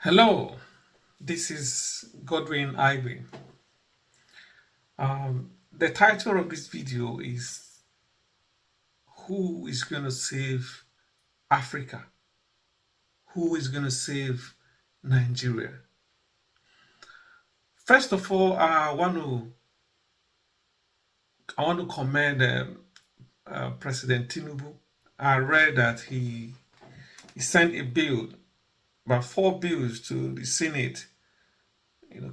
Hello, this is Godwin Ibe. The title of this video is Who is going to save Africa? Who is going to save Nigeria? First of all, I want to commend President Tinubu. I read that he sent a bill, about four bills to the Senate,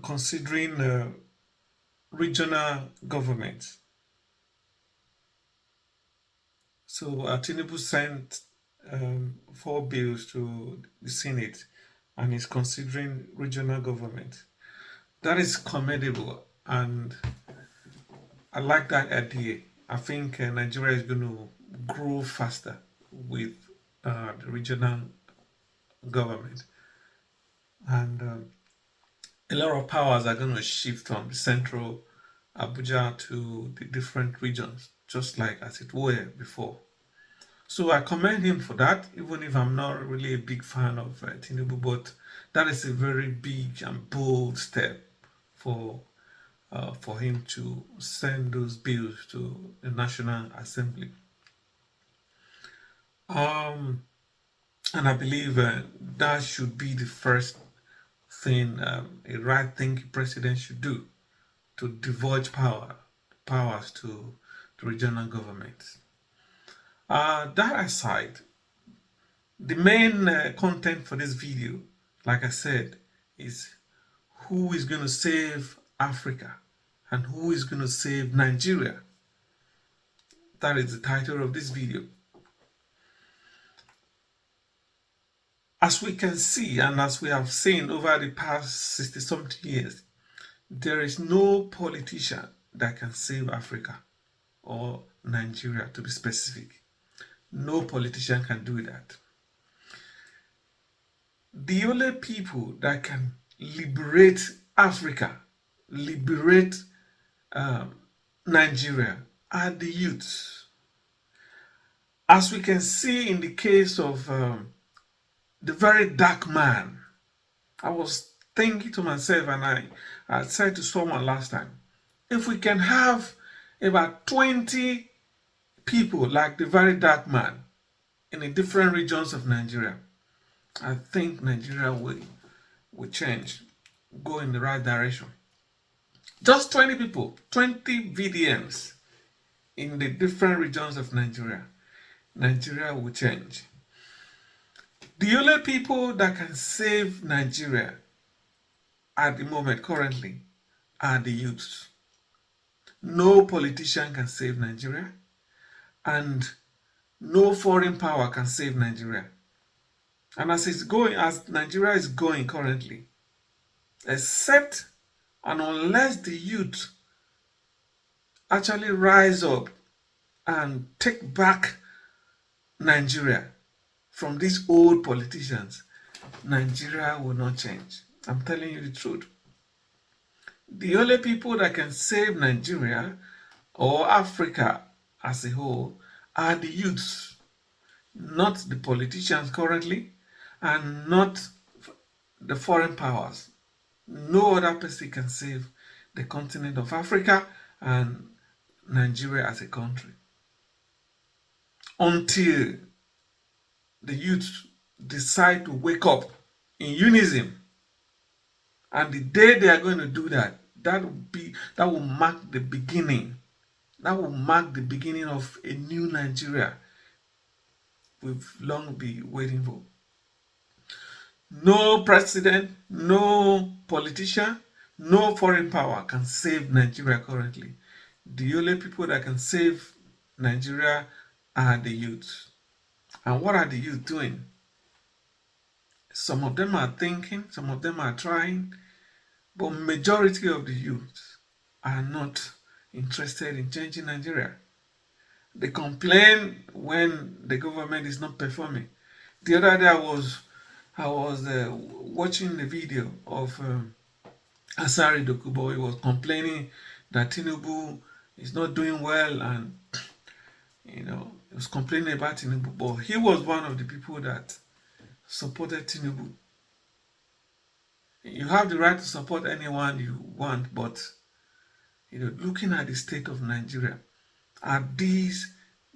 considering regional governments. So Tinubu sent four bills to the Senate and is considering regional government. That is commendable, and I like that idea. I think Nigeria is going to grow faster with the regional government, and a lot of powers are going to shift from the central Abuja to the different regions, just like as it were before. So I commend him for that, even if I'm not really a big fan of Tinubu, but that is a very big and bold step for for him to send those bills to the National Assembly. Um, and I believe that should be the first thing, a right thing president should do to divulge powers to the regional governments. That aside, the main content for this video, like I said, is who is going to save Africa and who is going to save Nigeria. That is the title of this video. As we can see and as we have seen over the past 60 something years, there is no politician that can save Africa or Nigeria, to be specific. No politician can do that. The only people that can liberate Africa, liberate um, Nigeria, are the youths. As we can see in the case of the very dark man, I was thinking to myself, and I said to someone last time, if we can have about 20 people like the very dark man in the different regions of Nigeria, I think Nigeria will change, go in the right direction. Just 20 people, 20 VDMs in the different regions of Nigeria. Nigeria will change. The only people that can save Nigeria at the moment currently are the youths. No politician can save Nigeria, and no foreign power can save Nigeria. And as Nigeria is going currently, except and unless the youth actually rise up and take back Nigeria from these old politicians, Nigeria will not change. I'm telling you the truth. The only people that can save Nigeria or Africa as a whole are the youths, not the politicians currently, and not the foreign powers. No other person can save the continent of Africa and Nigeria as a country until the youth decide to wake up in unison. And the day they are going to do that, that will mark the beginning. That will mark the beginning of a new Nigeria we've long been waiting for. No president, no politician, no foreign power can save Nigeria currently. The only people that can save Nigeria are the youth. And what are the youth doing? Some of them are thinking, some of them are trying, but majority of the youth are not interested in changing Nigeria. They complain when the government is not performing. The other day I was watching the video of Asari Dokubo. He was complaining that Tinubu is not doing well, and he was complaining about Tinubu. But he was one of the people that supported Tinubu. You have the right to support anyone you want, but looking at the state of Nigeria, are these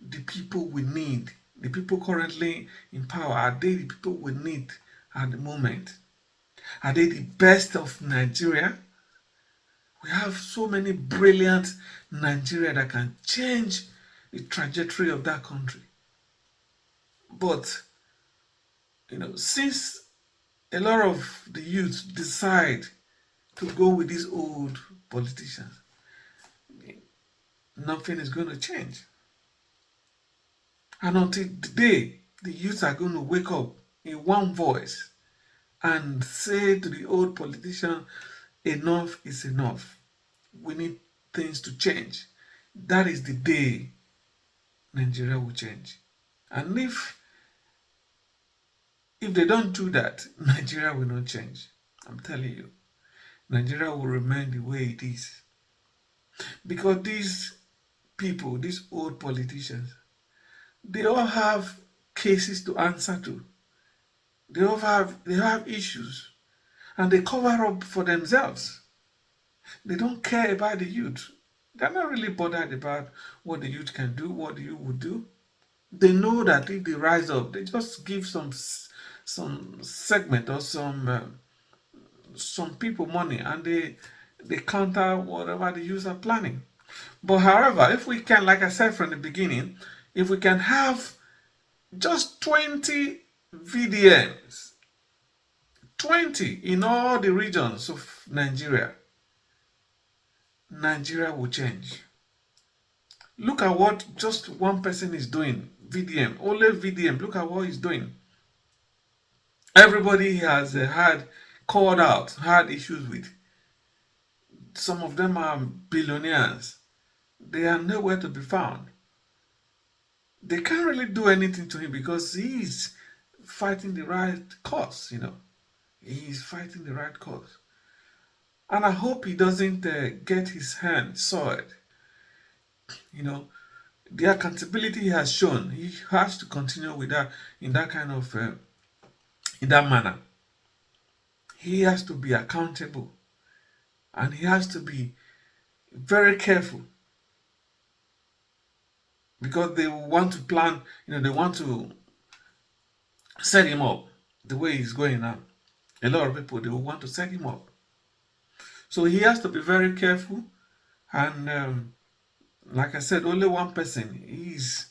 the people we need? The people currently in power, are they the people we need at the moment? Are they the best of Nigeria? We have so many brilliant Nigeria that can change the trajectory of that country. But since a lot of the youth decide to go with these old politicians, nothing is going to change. And until today, the youth are going to wake up in one voice and say to the old politician, enough is enough. We need things to change. That is the day Nigeria will change. And if they don't do that, Nigeria will not change. I'm telling you, Nigeria will remain the way it is. Because these people, these old politicians, they all have cases to answer to. They have issues, and they cover up for themselves. They don't care about the youth. They're not really bothered about what the youth can do, what the youth would do. They know that if they rise up, they just give some segment or some people money, and they counter whatever the youth are planning. But however, if we can, like I said from the beginning, if we can have just 20 VDMs, 20 in all the regions of Nigeria, Nigeria will change. Look at what just one person is doing. VDM, only VDM. Look at what he's doing. Everybody has had called out, had issues with. Some of them are billionaires. They are nowhere to be found. They can't really do anything to him because he's fighting the right cause. He's fighting the right cause. And I hope he doesn't get his hand soiled. You know, the accountability he has shown, he has to continue with that in that kind of in that manner. He has to be accountable, and he has to be very careful because they want to plan. They want to set him up the way he's going now. A lot of people, they will want to set him up, so he has to be very careful. And like I said, only one person is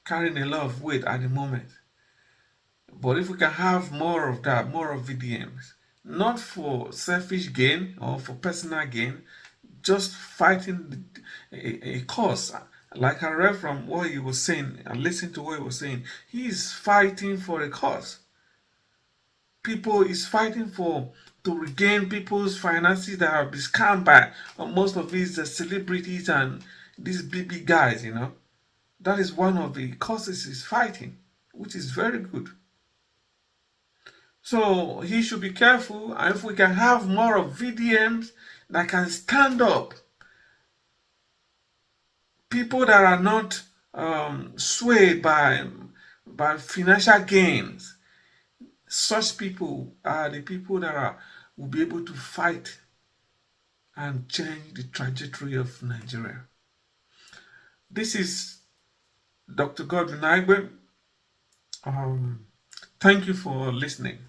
carrying a lot of weight at the moment. But if we can have more of that, more of VDMs, not for selfish gain or for personal gain, just fighting a cause. Like I read from what he was saying, and listened to what he was saying, he is fighting for a cause. People is fighting to regain people's finances that have been scammed by most of these celebrities and these big guys. That is one of the causes he's fighting, which is very good. So he should be careful, and if we can have more of VDMs that can stand up, people that are not swayed by financial gains, such people are the people that will be able to fight and change the trajectory of Nigeria. This is Dr. Godwin Aigbe. Thank you for listening.